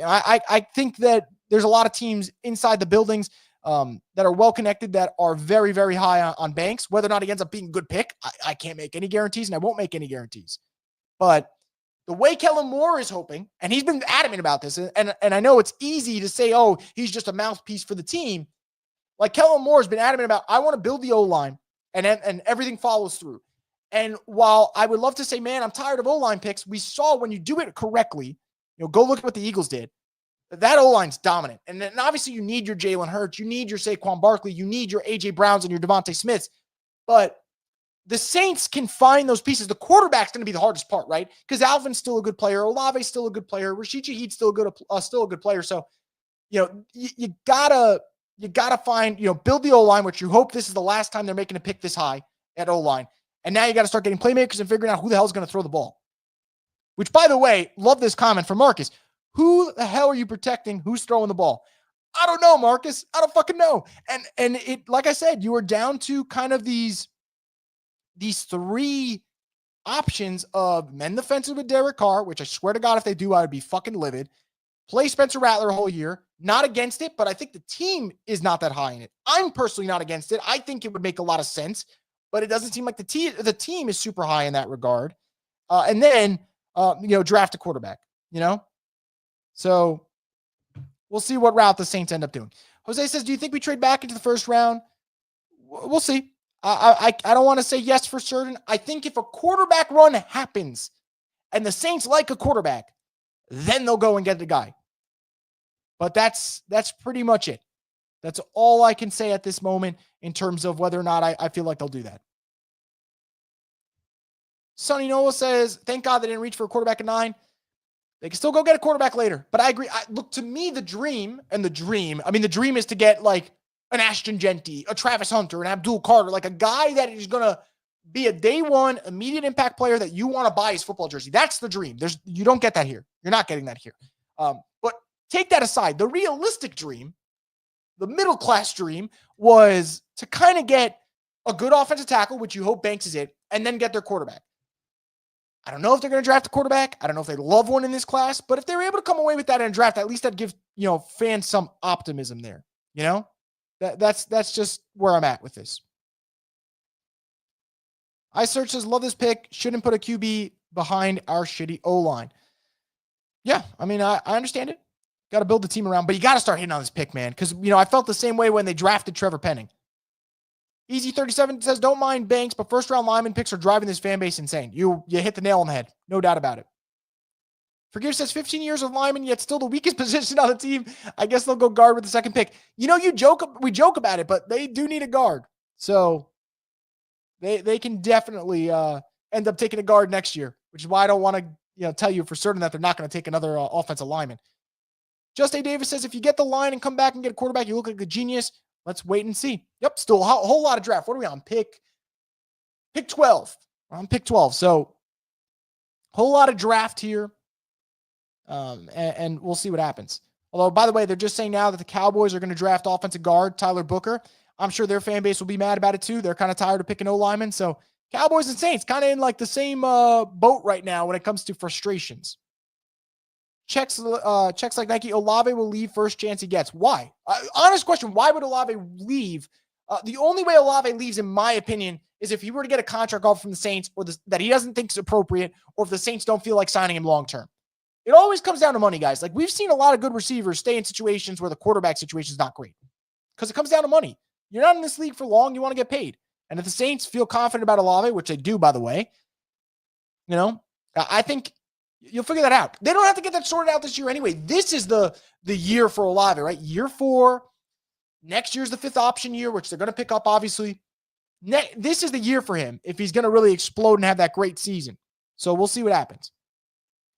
I think that there's a lot of teams inside the buildings that are well-connected that are very, very high on Banks. Whether or not he ends up being a good pick, I can't make any guarantees, and I won't make any guarantees. But the way Kellen Moore is hoping, and he's been adamant about this, and I know it's easy to say, oh, he's just a mouthpiece for the team. Like Kellen Moore has been adamant about, I want to build the O-line, and everything follows through. And while I would love to say, man, I'm tired of O-line picks, we saw when you do it correctly, go look at what the Eagles did. That O-line's dominant. And then obviously you need your Jalen Hurts, you need your Saquon Barkley, you need your A.J. Browns and your Devontae Smiths. But the Saints can find those pieces. The quarterback's going to be the hardest part, right? Because Alvin's still a good player. Olave's still a good player. Rashid Shaheed's still a good player. So, you gotta find, build the O-line, which you hope this is the last time they're making a pick this high at O-line. And now you got to start getting playmakers and figuring out who the hell is going to throw the ball. Which, by the way, love this comment from Marcus. Who the hell are you protecting? Who's throwing the ball? I don't know, Marcus. I don't fucking know. And it, like I said, you are down to kind of these 3 options of mend the fences with Derek Carr, which I swear to God, if they do, I would be fucking livid. Play Spencer Rattler a whole year. Not against it, but I think the team is not that high in it. I'm personally not against it. I think it would make a lot of sense, but it doesn't seem like the team is super high in that regard. And then, draft a quarterback, So we'll see what route the Saints end up doing. Jose says, do you think we trade back into the first round? We'll see. I don't want to say yes for certain. I think if a quarterback run happens and the Saints like a quarterback, then they'll go and get the guy. But that's pretty much it. That's all I can say at this moment in terms of whether or not I feel like they'll do that. Sonny Noah says, thank God they didn't reach for a quarterback at 9. They can still go get a quarterback later. But I agree. Look, to me, the dream is to get like an Ashton Genty, a Travis Hunter, an Abdul Carter, like a guy that is going to be a day one immediate impact player that you want to buy his football jersey. That's the dream. You don't get that here. You're not getting that here. But take that aside. The realistic dream, the middle-class dream, was to kind of get a good offensive tackle, which you hope Banks is it, and then get their quarterback. I don't know if they're going to draft a quarterback. I don't know if they love one in this class, but if they're able to come away with that in a draft, at least that gives, fans some optimism there. That's just where I'm at with this. iSearch says, love this pick. Shouldn't put a QB behind our shitty O-line. Yeah, I understand it. Got to build the team around, but you got to start hitting on this pick, man. Because, I felt the same way when they drafted Trevor Penning. Easy37 says, don't mind Banks, but first-round lineman picks are driving this fan base insane. You hit the nail on the head. No doubt about it. Forgive says, 15 years of lineman, yet still the weakest position on the team. I guess they'll go guard with the second pick. We joke about it, but they do need a guard. So they can definitely end up taking a guard next year, which is why I don't want to tell you for certain that they're not going to take another offensive lineman. Just A. Davis says, if you get the line and come back and get a quarterback, you look like a genius. Let's wait and see. Yep, still a whole lot of draft. What are we on? Pick 12. We're on pick 12. So, whole lot of draft here. And we'll see what happens. Although, by the way, they're just saying now that the Cowboys are going to draft offensive guard Tyler Booker. I'm sure their fan base will be mad about it too. They're kind of tired of picking O-linemen. So, Cowboys and Saints kind of in like the same boat right now when it comes to frustrations. Checks like Nike. Olave will leave first chance he gets. Why? Honest question. Why would Olave leave? The only way Olave leaves, in my opinion, is if he were to get a contract offer from the Saints or that he doesn't think is appropriate, or if the Saints don't feel like signing him long-term. It always comes down to money, guys. Like, we've seen a lot of good receivers stay in situations where the quarterback situation is not great because it comes down to money. You're not in this league for long. You want to get paid. And if the Saints feel confident about Olave, which they do, by the way, I think you'll figure that out. They don't have to get that sorted out this year anyway. This is the year for Olave, right? Year 4. Next year's the 5th option year, which they're going to pick up, obviously. This is the year for him if he's going to really explode and have that great season. So we'll see what happens.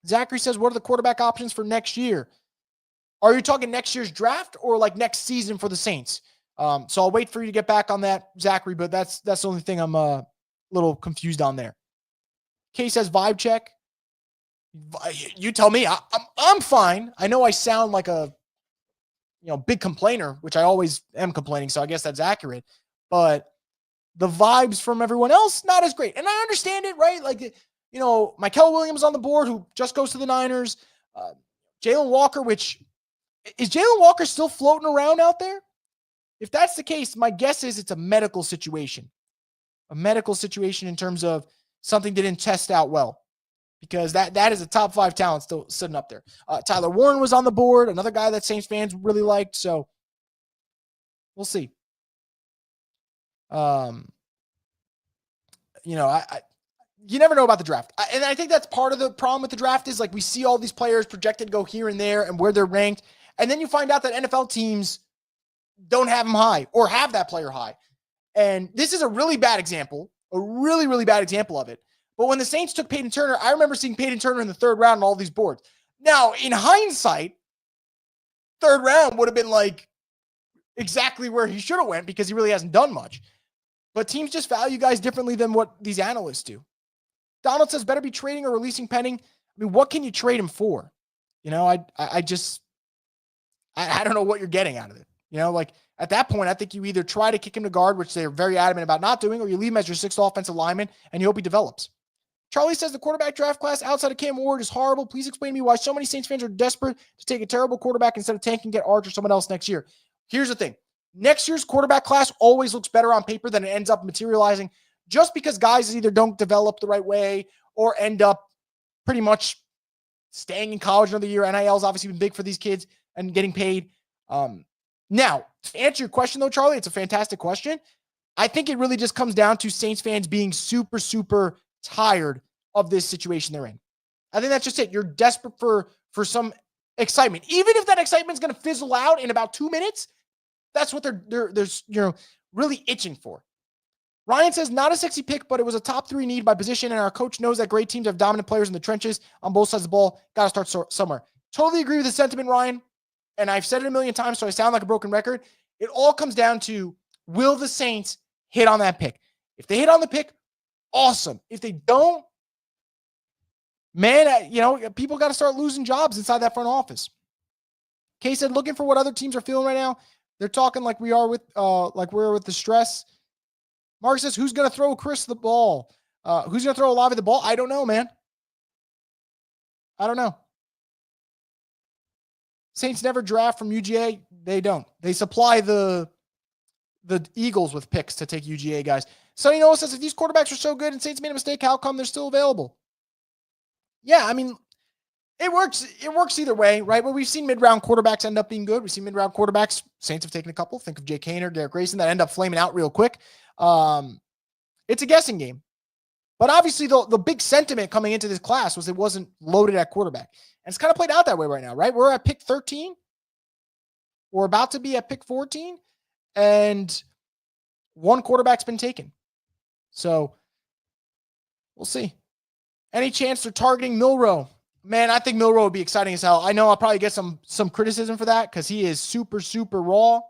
Zachary says, what are the quarterback options for next year? Are you talking next year's draft or like next season for the Saints? So I'll wait for you to get back on that, Zachary, but that's the only thing I'm a little confused on there. Kay says, vibe check. You tell me. I'm fine. I know I sound like a big complainer, which I always am complaining, so I guess that's accurate. But the vibes from everyone else, not as great. And I understand it, right? Like, Michael Williams on the board, who just goes to the Niners. Jalen Walker, is Jalen Walker still floating around out there? If that's the case, my guess is it's a medical situation. A medical situation in terms of something didn't test out well. Because that is a top 5 talent still sitting up there. Tyler Warren was on the board, another guy that Saints fans really liked. So we'll see. You never know about the draft. And I think that's part of the problem with the draft is like we see all these players projected to go here and there and where they're ranked. And then you find out that NFL teams don't have them high or have that player high. And this is a really bad example, a really, really bad example of it. But when the Saints took Peyton Turner, I remember seeing Peyton Turner in the 3rd round on all these boards. Now, in hindsight, 3rd round would have been like exactly where he should have went because he really hasn't done much. But teams just value guys differently than what these analysts do. Donald says, better be trading or releasing Penning. What can you trade him for? I don't know what you're getting out of it. At that point, I think you either try to kick him to guard, which they're very adamant about not doing, or you leave him as your 6th offensive lineman and you hope he develops. Charlie says the quarterback draft class outside of Cam Ward is horrible. Please explain to me why so many Saints fans are desperate to take a terrible quarterback instead of tanking, get Arch or someone else next year. Here's the thing. Next year's quarterback class always looks better on paper than it ends up materializing just because guys either don't develop the right way or end up pretty much staying in college another year. NIL has obviously been big for these kids and getting paid. Now, to answer your question though, Charlie, it's a fantastic question. I think it really just comes down to Saints fans being super, super tired of this situation they're in. I think that's just it. You're desperate for some excitement. Even if that excitement is going to fizzle out in about 2 minutes, That's what they're really itching for. Ryan says, not a sexy pick, but it was a top 3 need by position, and our coach knows that great teams have dominant players in the trenches on both sides of the ball. Got to start somewhere. Totally agree with the sentiment, Ryan. And I've said it a million times, so I sound like a broken record. It all comes down to, will the Saints hit on that pick? If they hit on the pick, awesome. If they don't, man, people got to start losing jobs inside that front office. Kay said, looking for what other teams are feeling right now. They're talking like we're with the stress. Mark says, who's going to throw Chris the ball? Who's going to throw Olave the ball? I don't know, man. I don't know. Saints never draft from UGA. They don't. They supply the Eagles with picks to take UGA guys. Sonny Noah says, if these quarterbacks are so good and Saints made a mistake, how come they're still available? Yeah, I mean, it works. It works either way, right? But we've seen mid-round quarterbacks end up being good. We've seen mid-round quarterbacks. Saints have taken a couple. Think of Jay Kaner, Derek Grayson, that end up flaming out real quick. It's a guessing game. But obviously, the big sentiment coming into this class was it wasn't loaded at quarterback. And it's kind of played out that way right now, right? We're at pick 13. We're about to be at pick 14. And one quarterback's been taken. So we'll see. Any chance they're targeting Milroe? Man, I think Milroe would be exciting as hell. I know I'll probably get some criticism for that because he is super, super raw.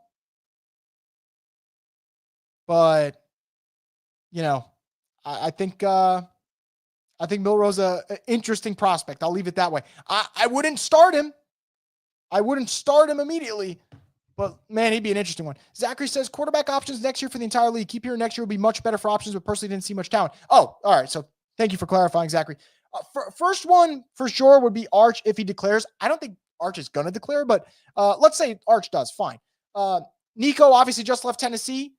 But, I think Milroe's an interesting prospect. I'll leave it that way. I wouldn't start him. I wouldn't start him immediately. But, man, he'd be an interesting one. Zachary says, quarterback options next year for the entire league. Keep hearing next year will be much better for options, but personally didn't see much talent. Oh, all right. So thank you for clarifying, Zachary. First one for sure would be Arch if he declares. I don't think Arch is going to declare, but let's say Arch does. Fine. Nico obviously just left Tennessee.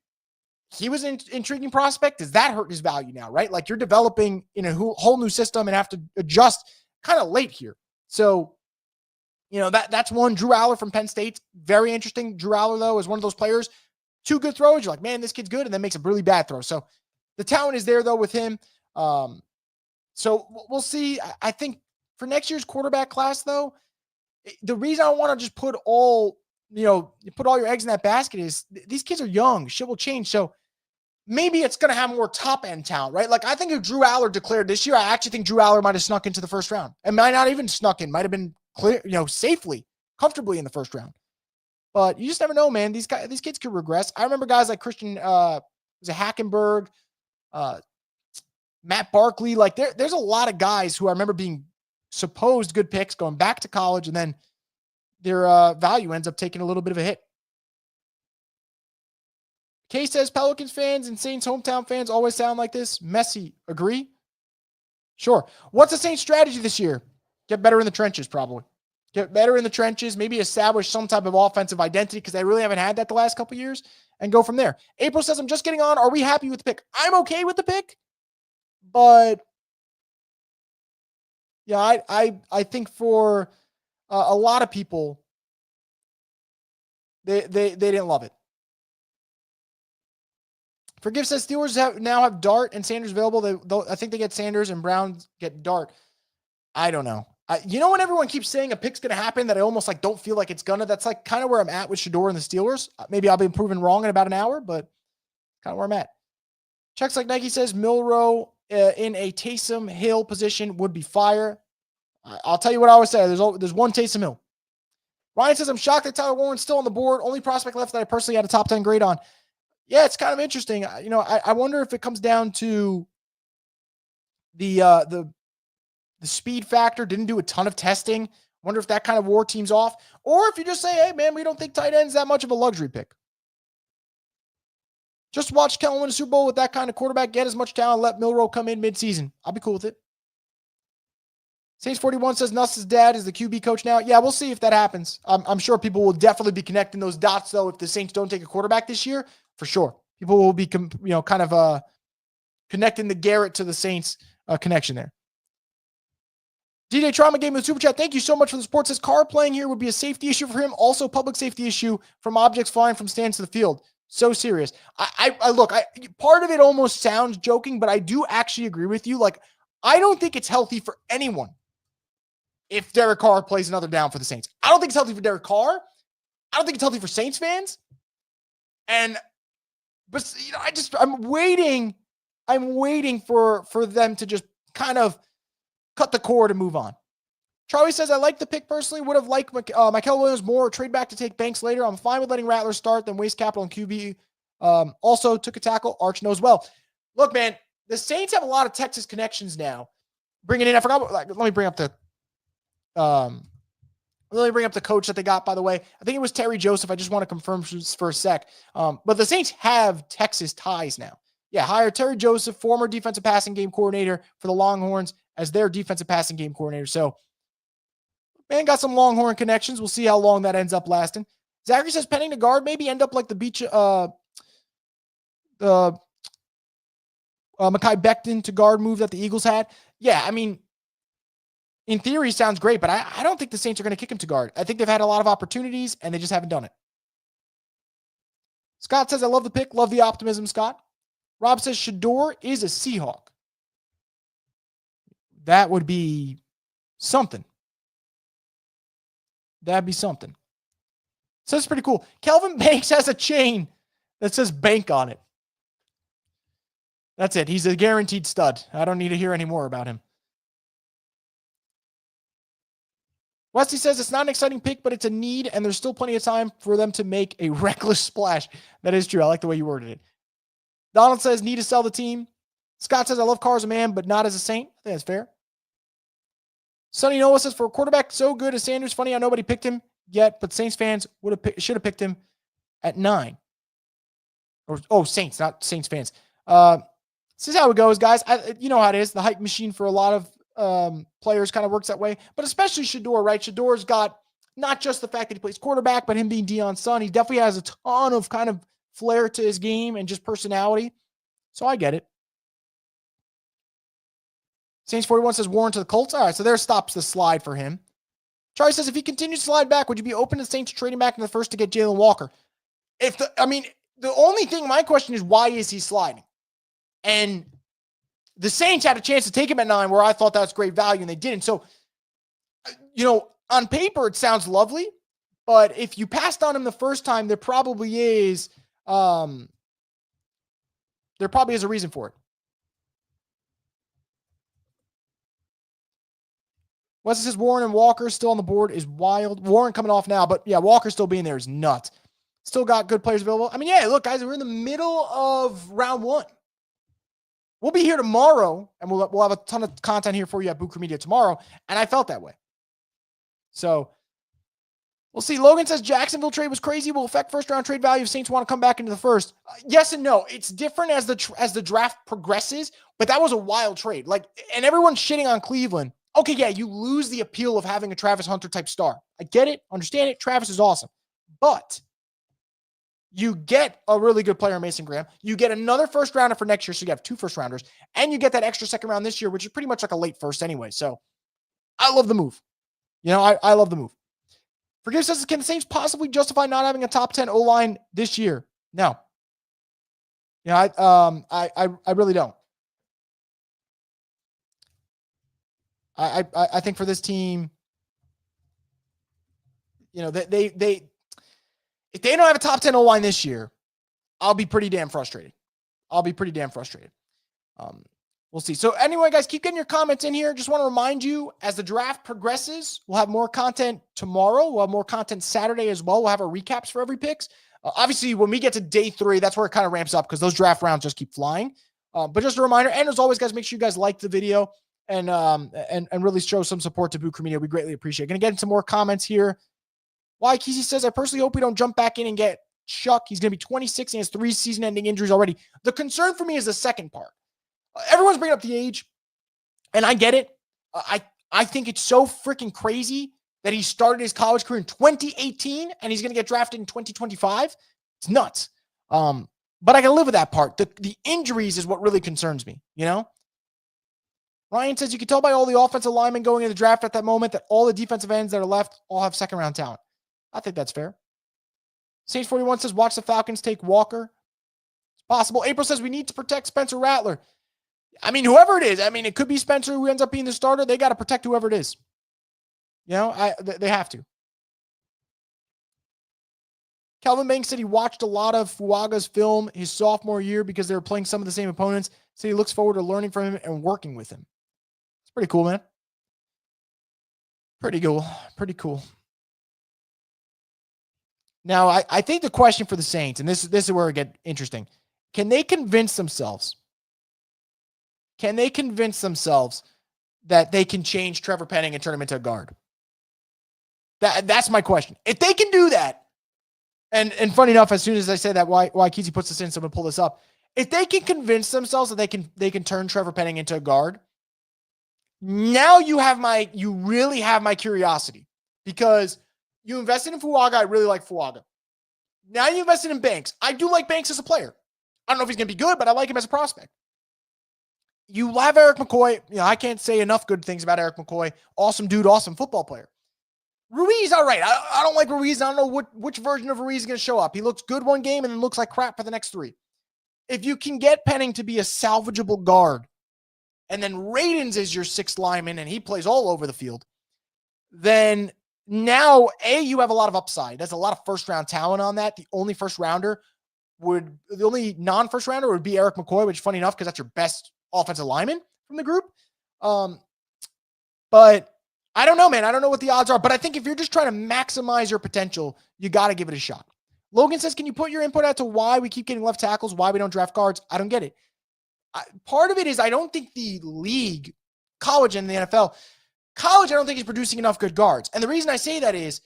He was an intriguing prospect. Does that hurt his value now, right? Like you're developing in a whole new system and have to adjust kind of late here. So, that's one. Drew Aller from Penn State. Very interesting. Drew Aller, though, is one of those players. 2 good throws. You're like, man, this kid's good. And then makes a really bad throw. So the talent is there, though, with him. So we'll see. I think for next year's quarterback class, though, the reason I want to just put all your eggs in that basket is these kids are young. Shit will change. So maybe it's going to have more top-end talent, right? Like, I think if Drew Aller declared this year, I actually think Drew Aller might have snuck into the first round. And might not even snuck in. Might have been clear, safely, comfortably in the first round. But you just never know, man. These kids could regress. I remember guys like Christian Hackenberg, Matt Barkley. Like, there's a lot of guys who I remember being supposed good picks going back to college, and then their value ends up taking a little bit of a hit. Kay says Pelicans fans and Saints hometown fans always sound like this. Messy. Agree? Sure. What's the Saints strategy this year? Get better in the trenches, probably. Get better in the trenches, maybe establish some type of offensive identity because they really haven't had that the last couple of years, and go from there. April says, I'm just getting on. Are we happy with the pick? I'm okay with the pick, but yeah, I think for a lot of people, they didn't love it. Forgive says Steelers now have Dart and Sanders available. I think they get Sanders and Browns get Dart. I don't know. When everyone keeps saying a pick's going to happen that I almost don't feel like it's going to, that's kind of where I'm at with Shador and the Steelers. Maybe I'll be proven wrong in about an hour, but kind of where I'm at. Checks like Nike says Milroe in a Taysom Hill position would be fire. I'll tell you what I always say. There's one Taysom Hill. Ryan says, I'm shocked that Tyler Warren's still on the board. Only prospect left that I personally had a top 10 grade on. Yeah, it's kind of interesting. I wonder if it comes down to the speed factor. Didn't do a ton of testing. Wonder if that kind of wore teams off. Or if you just say, hey, man, we don't think tight end's that much of a luxury pick. Just watch Kellen win a Super Bowl with that kind of quarterback, get as much talent, let Milroe come in mid-season. I'll be cool with it. Saints 41 says Nuss's dad is the QB coach now. Yeah, we'll see if that happens. I'm sure people will definitely be connecting those dots, though, if the Saints don't take a quarterback this year, for sure. People will be, kind of connecting the Garrett to the Saints connection there. DJ Trauma gave me the super chat. Thank you so much for the support. Says car playing here would be a safety issue for him. Also, public safety issue from objects flying from stands to the field. So serious. I look, part of it almost sounds joking, but I do actually agree with you. Like, I don't think it's healthy for anyone if Derek Carr plays another down for the Saints. I don't think it's healthy for Derek Carr. I don't think it's healthy for Saints fans. But I'm waiting for them to just kind of cut the cord and move on. Charlie says, I like the pick personally. Would have liked Michael Williams more, or trade back to take Banks later. I'm fine with letting Rattler start, then waste capital on QB. Also took a tackle. Arch knows well. Look, man, the Saints have a lot of Texas connections now. Bringing in, I forgot. Let me bring up the coach that they got, by the way. I think it was Terry Joseph. I just want to confirm for a sec. But the Saints have Texas ties now. Yeah, hire Terry Joseph, former defensive passing game coordinator for the Longhorns, as their defensive passing game coordinator. So, man, got some Longhorn connections. We'll see how long that ends up lasting. Zachary says pending to guard, maybe end up like the Mekhi Becton to guard move that the Eagles had. Yeah, I mean, in theory, sounds great, but I don't think the Saints are going to kick him to guard. I think they've had a lot of opportunities, and they just haven't done it. Scott says, I love the pick. Love the optimism, Scott. Rob says, Shador is a Seahawk. That would be something. That'd be something. So that's pretty cool. Kelvin Banks has a chain that says bank on it. That's it. He's a guaranteed stud. I don't need to hear any more about him. Wesley says it's not an exciting pick, but it's a need, and there's still plenty of time for them to make a reckless splash. That is true. I like the way you worded it. Donald says, need to sell the team. Scott says, I love Carr as a man, but not as a Saint. I think that's fair. Sonny Noah says, for a quarterback so good as Sanders, funny how nobody picked him yet, but Saints fans should have picked him at 9. Saints, not Saints fans. This is how it goes, guys. You know how it is. The hype machine for a lot of players kind of works that way, but especially Shador, right? Shador's got not just the fact that he plays quarterback, but him being Deion's son. He definitely has a ton of kind of flair to his game and just personality. So I get it. Saints 41 says Warren to the Colts. All right, so there stops the slide for him. Charlie says, if he continues to slide back, would you be open to the Saints trading back in the first to get Jalen Walker? The only thing, my question is, why is he sliding? And the Saints had a chance to take him at 9 where I thought that's great value, and they didn't. So, on paper, it sounds lovely, but if you passed on him the first time, there probably is a reason for it. Wesley says Warren and Walker still on the board is wild. Warren coming off now, but yeah, Walker still being there is nuts. Still got good players available. I mean, yeah, look, guys, we're in the middle of round 1. We'll be here tomorrow, and we'll have a ton of content here for you at Booker Media tomorrow, and I felt that way. So we'll see. Logan says Jacksonville trade was crazy. Will affect first-round trade value if Saints want to come back into the first. Yes and no. It's different as the draft progresses, but that was a wild trade. And everyone's shitting on Cleveland. Okay, yeah, you lose the appeal of having a Travis Hunter type star. I get it, understand it. Travis is awesome. But you get a really good player, Mason Graham. You get another first rounder for next year, so you have 2 first rounders. And you get that extra second round this year, which is pretty much like a late first anyway. So I love the move. I love the move. Forgive says, can the Saints possibly justify not having a top 10 O-line this year? No. I really don't. I think for this team, if they don't have a top 10 O-line this year, I'll be pretty damn frustrated. We'll see. So anyway, guys, keep getting your comments in here. Just want to remind you, as the draft progresses, we'll have more content tomorrow. We'll have more content Saturday as well. We'll have our recaps for every picks. Obviously, when we get to day 3, that's where it kind of ramps up because those draft rounds just keep flying. But just a reminder, and as always, guys, make sure you guys like the video and really show some support to Booker Media. We greatly appreciate it. Going to get into more comments here. Why Kesey says, I personally hope we don't jump back in and get Chuck. He's going to be 26 and has 3 season-ending injuries already. The concern for me is the second part. Everyone's bringing up the age, and I get it. I think it's so freaking crazy that he started his college career in 2018 and he's going to get drafted in 2025. It's nuts. But I can live with that part. The injuries is what really concerns me, Ryan says you can tell by all the offensive linemen going in the draft at that moment that all the defensive ends that are left all have second-round talent. I think that's fair. Saints 41 says watch the Falcons take Walker. It's possible. April says we need to protect Spencer Rattler. I mean, whoever it is. I mean, it could be Spencer who ends up being the starter. They got to protect whoever it is. They have to. Kelvin Banks said he watched a lot of Fuaga's film his sophomore year because they were playing some of the same opponents. So he looks forward to learning from him and working with him. It's pretty cool, man. Pretty cool. Pretty cool. Now, I think the question for the Saints, and this is where it gets interesting. Can they convince themselves? Can they convince themselves that they can change Trevor Penning and turn him into a guard? That's my question. If they can do that, and funny enough, as soon as I say that, why Kesey puts this in, so I'm gonna pull this up. If they can convince themselves that they can turn Trevor Penning into a guard, now you really have my curiosity, because you invested in Fuaga. I really like Fuaga. Now you invested in Banks. I do like Banks as a player. I don't know if he's going to be good, but I like him as a prospect. You have Eric McCoy. I can't say enough good things about Eric McCoy. Awesome dude, awesome football player. Ruiz, all right. I don't like Ruiz. I don't know which version of Ruiz is going to show up. He looks good one game and then looks like crap for the next 3. If you can get Penning to be a salvageable guard, and then Radens is your 6th lineman and he plays all over the field, then now, you have a lot of upside. There's a lot of first-round talent on that. The only non-first rounder would be Eric McCoy, which is funny enough because that's your best offensive lineman from the group. But I don't know, man. I don't know what the odds are. But I think if you're just trying to maximize your potential, you got to give it a shot. Logan says, can you put your input out to why we keep getting left tackles, why we don't draft guards? I don't get it. Part of it is I don't think the league, college and the NFL, college, I don't think is producing enough good guards. And the reason I say that is,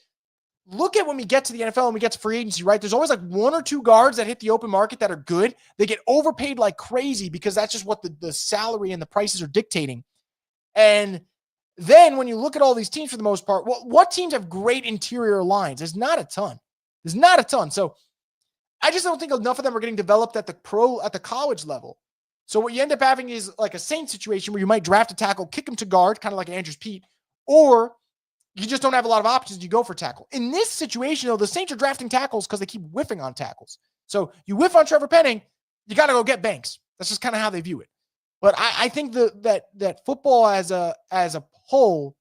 look at when we get to the NFL and we get to free agency, right? There's always like 1 or 2 guards that hit the open market that are good. They get overpaid like crazy because that's just what the salary and the prices are dictating. And then when you look at all these teams for the most part, what teams have great interior lines? There's not a ton. So I just don't think enough of them are getting developed at the college level. So what you end up having is like a Saints situation where you might draft a tackle, kick him to guard, kind of like Andrews Pete, or you just don't have a lot of options. You go for tackle. In this situation, though, the Saints are drafting tackles because they keep whiffing on tackles. So you whiff on Trevor Penning, you got to go get Banks. That's just kind of how they view it. But I think that football as a whole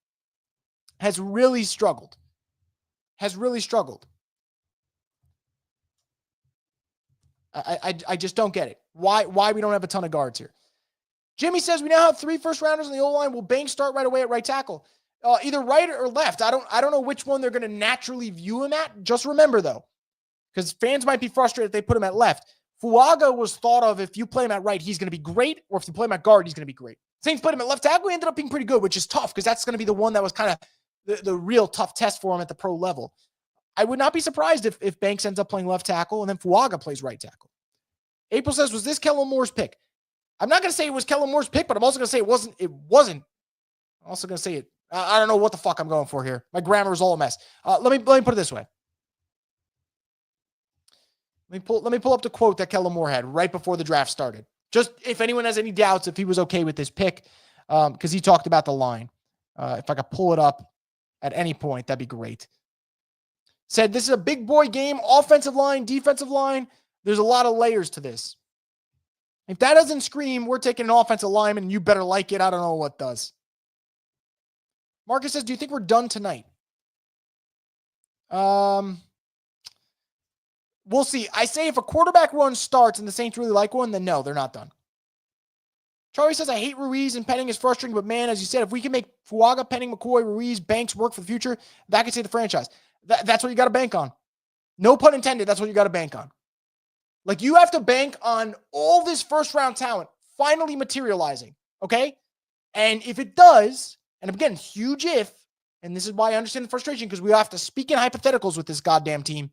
has really struggled. I just don't get it. Why we don't have a ton of guards here. Jimmy says we now have 3 first-rounders on the O-line. Will Banks start right away at right tackle? Either right or left. I don't know which one they're going to naturally view him at. Just remember, though, because fans might be frustrated if they put him at left. Fuaga was thought of, if you play him at right, he's going to be great, or if you play him at guard, he's going to be great. Saints put him at left tackle. He ended up being pretty good, which is tough because that's going to be the one that was kind of the real tough test for him at the pro level. I would not be surprised if Banks ends up playing left tackle and then Fuaga plays right tackle. April says, was this Kellen Moore's pick? I'm not going to say it was Kellen Moore's pick, but I'm also going to say it wasn't. I'm also going to say it. I don't know what the fuck I'm going for here. My grammar is all a mess. Let me put it this way. Let me pull up the quote that Kellen Moore had right before the draft started. Just if anyone has any doubts if he was okay with this pick, because he talked about the line. If I could pull it up at any point, that'd be great. Said this is a big boy game, offensive line, defensive line. There's a lot of layers to this. If that doesn't scream, we're taking an offensive lineman and you better like it, I don't know what does. Marcus says, do you think we're done tonight? We'll see. I say if a quarterback run starts and the Saints really like one, then no, they're not done. Charlie says, I hate Ruiz and Penning is frustrating, but man, as you said, if we can make Fuaga, Penning, McCoy, Ruiz, Banks work for the future, that could save the franchise. That's what you got to bank on. No pun intended. That's what you got to bank on. Like, you have to bank on all this first-round talent finally materializing, okay? And if it does, and again, huge if, and this is why I understand the frustration, because we have to speak in hypotheticals with this goddamn team.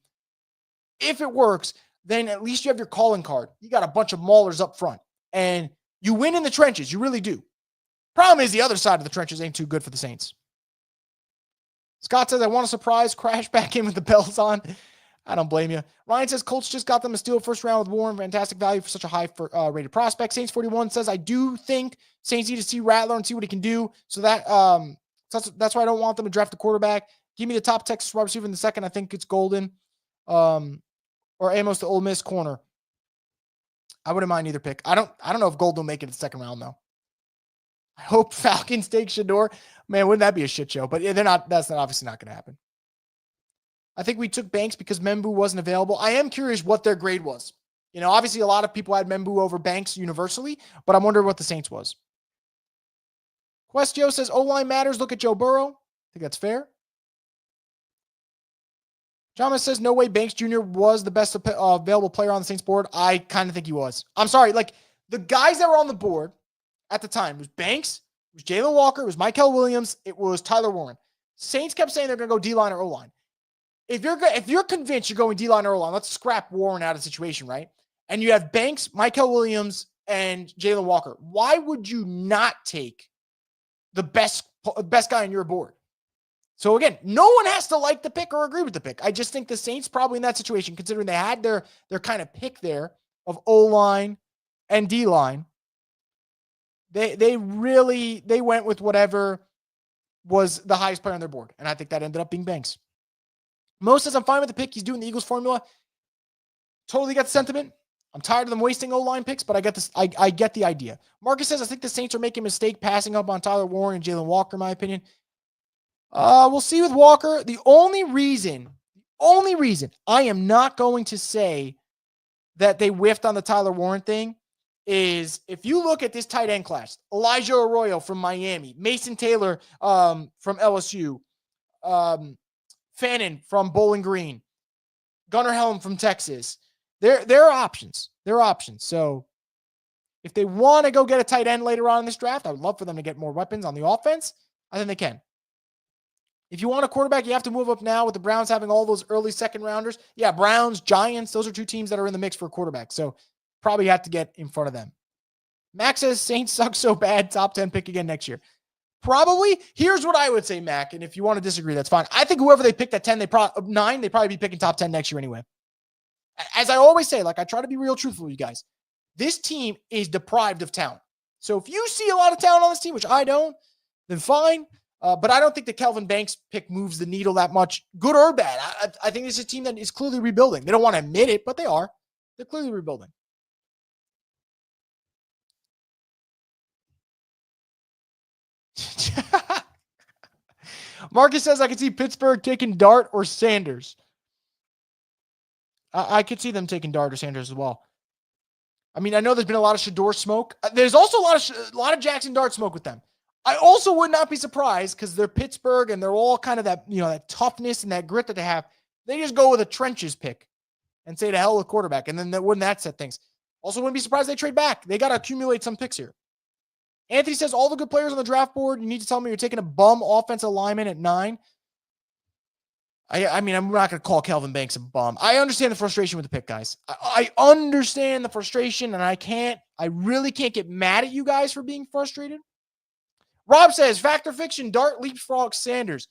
If it works, then at least you have your calling card. You got a bunch of maulers up front, and you win in the trenches. You really do. Problem is the other side of the trenches ain't too good for the Saints. Scott says, I want a surprise crash back in with the bells on. I don't blame you. Ryan says, Colts just got them a steal first round with Warren. Fantastic value for such a high rated prospect. Saints 41 says, I do think Saints need to see Rattler and see what he can do. So that's why I don't want them to draft a quarterback. Give me the top Texas wide receiver in the second. I think it's Golden or Amos, the Ole Miss corner. I wouldn't mind either pick. I don't know if Golden will make it in the second round, though. I hope Falcons take Shador. Man, wouldn't that be a shit show? But they're not. That's obviously not going to happen. I think we took Banks because Membu wasn't available. I am curious what their grade was. Obviously a lot of people had Membu over Banks universally, but I'm wondering what the Saints was. Questio says O-line matters. Look at Joe Burrow. I think that's fair. Jama says no way Banks Jr. was the best available player on the Saints board. I kind of think he was. I'm sorry. Like the guys that were on the board at the time was Banks, it was Jalen Walker, it was Michael Williams, it was Tyler Warren. Saints kept saying they're going to go D-line or O-line. If you're convinced you're going D-line or O-line, let's scrap Warren out of the situation, right? And you have Banks, Michael Williams, and Jalen Walker. Why would you not take the best guy on your board? So again, no one has to like the pick or agree with the pick. I just think the Saints probably in that situation, considering they had their kind of pick there of O-line and D-line, they went with whatever was the highest player on their board. And I think that ended up being Banks. Mo says, I'm fine with the pick. He's doing the Eagles formula. Totally get the sentiment. I'm tired of them wasting O-line picks, but I get this. I get the idea. Marcus says, I think the Saints are making a mistake passing up on Tyler Warren and Jalen Walker, in my opinion. We'll see with Walker. The only reason I am not going to say that they whiffed on the Tyler Warren thing is if you look at this tight end class, Elijah Arroyo from Miami, Mason Taylor from LSU, Fannin from Bowling Green, Gunnar Helm from Texas. There are options. There are options. So if they want to go get a tight end later on in this draft, I would love for them to get more weapons on the offense. I think they can. If you want a quarterback, you have to move up now with the Browns having all those early second rounders. Yeah, Browns, Giants, those are two teams that are in the mix for a quarterback. So probably have to get in front of them. Max says Saints suck so bad, top 10 pick again next year. Probably. Here's what I would say, Mac, and if you want to disagree, that's fine. I think whoever they picked at 10, 9, they'd probably be picking top 10 next year anyway. As I always say, like I try to be real truthful with you guys, this team is deprived of talent. So if you see a lot of talent on this team, which I don't, then fine. But I don't think the Kelvin Banks pick moves the needle that much, good or bad. I think this is a team that is clearly rebuilding. They don't want to admit it, but they are. They're clearly rebuilding. Marcus says, I could see Pittsburgh taking Dart or Sanders. I could see them taking Dart or Sanders as well. I mean, I know there's been a lot of Shador smoke. There's also a lot of Jackson Dart smoke with them. I also would not be surprised because they're Pittsburgh and they're all kind of that, that toughness and that grit that they have. They just go with a trenches pick and say to hell with quarterback. And then wouldn't that set things? Also wouldn't be surprised they trade back. They got to accumulate some picks here. Anthony says, all the good players on the draft board, you need to tell me you're taking a bum offensive lineman at 9. I mean, I'm not going to call Kelvin Banks a bum. I understand the frustration with the pick, guys. I understand the frustration, and I really can't get mad at you guys for being frustrated. Rob says, fact or fiction, Dart leapfrog Sanders.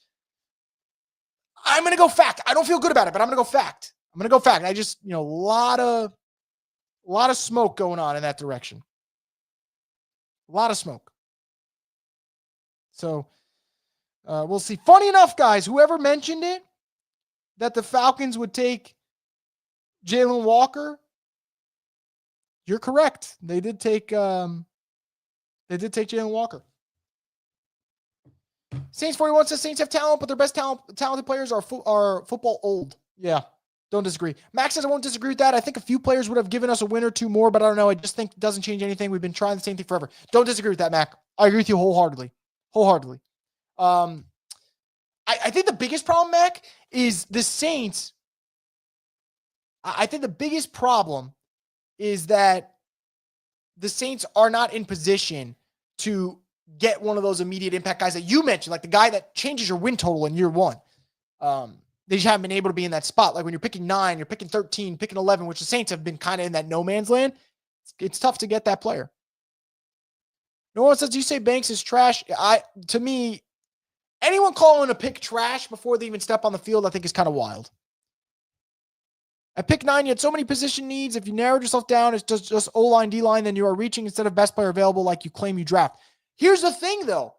I'm going to go fact. I don't feel good about it, but I'm going to go fact. I just, a lot of smoke going on in that direction. A lot of smoke. So we'll see. Funny enough, guys, whoever mentioned it, that the Falcons would take Jalen Walker, you're correct. They did take Jalen Walker. Saints 41 says Saints have talent, but their best talented players are football old. Yeah, don't disagree. Max says I won't disagree with that. I think a few players would have given us a win or two more, but I don't know. I just think it doesn't change anything. We've been trying the same thing forever. Don't disagree with that, Mac. I agree with you wholeheartedly. I think the biggest problem, Mac, is the Saints. I think the biggest problem is that the Saints are not in position to get one of those immediate impact guys that you mentioned, like the guy that changes your win total in year one. They just haven't been able to be in that spot. Like when you're picking 9, you're picking 13, picking 11, which the Saints have been kind of in that no man's land. It's tough to get that player. No one says, you say Banks is trash. To me, anyone calling a pick trash before they even step on the field, I think is kind of wild. At pick 9, you had so many position needs. If you narrowed yourself down, it's just O-line, D-line, then you are reaching instead of best player available like you claim you draft. Here's the thing, though.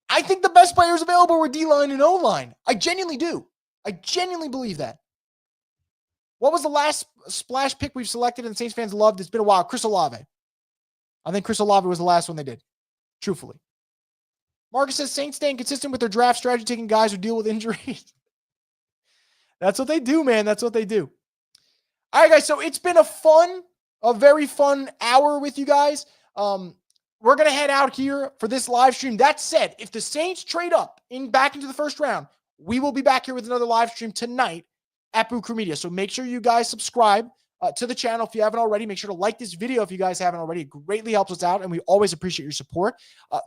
I think the best players available were D-line and O-line. I genuinely do. I genuinely believe that. What was the last splash pick we've selected and Saints fans loved? It's been a while. Chris Olave. I think Chris Olave was the last one they did. Truthfully. Marcus says Saints staying consistent with their draft strategy, taking guys who deal with injuries. That's what they do, man. That's what they do. All right, guys. So it's been a very fun hour with you guys. We're going to head out here for this live stream. That said, if the Saints trade up back into the first round, we will be back here with another live stream tonight at Brew Crew Media. So make sure you guys subscribe to the channel if you haven't already. Make sure to like this video if you guys haven't already. It greatly helps us out, and we always appreciate your support.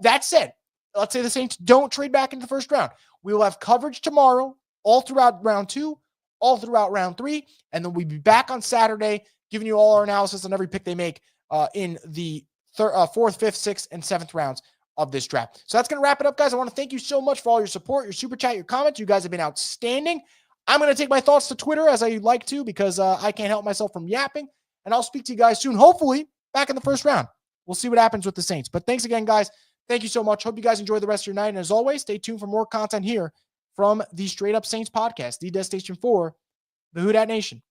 That said, let's say the Saints don't trade back into the first round. We will have coverage tomorrow, all throughout round 2, all throughout round 3, and then we'll be back on Saturday giving you all our analysis on every pick they make in the 4th, 5th, 6th, and 7th rounds of this draft. So that's going to wrap it up, guys. I want to thank you so much for all your support, your super chat, your comments. You guys have been outstanding. I'm going to take my thoughts to Twitter as I like to because I can't help myself from yapping, and I'll speak to you guys soon, hopefully back in the first round. We'll see what happens with the Saints. But thanks again, guys. Thank you so much. Hope you guys enjoy the rest of your night. And as always, stay tuned for more content here from the Straight Up Saints podcast, the destination for the Who Dat Nation.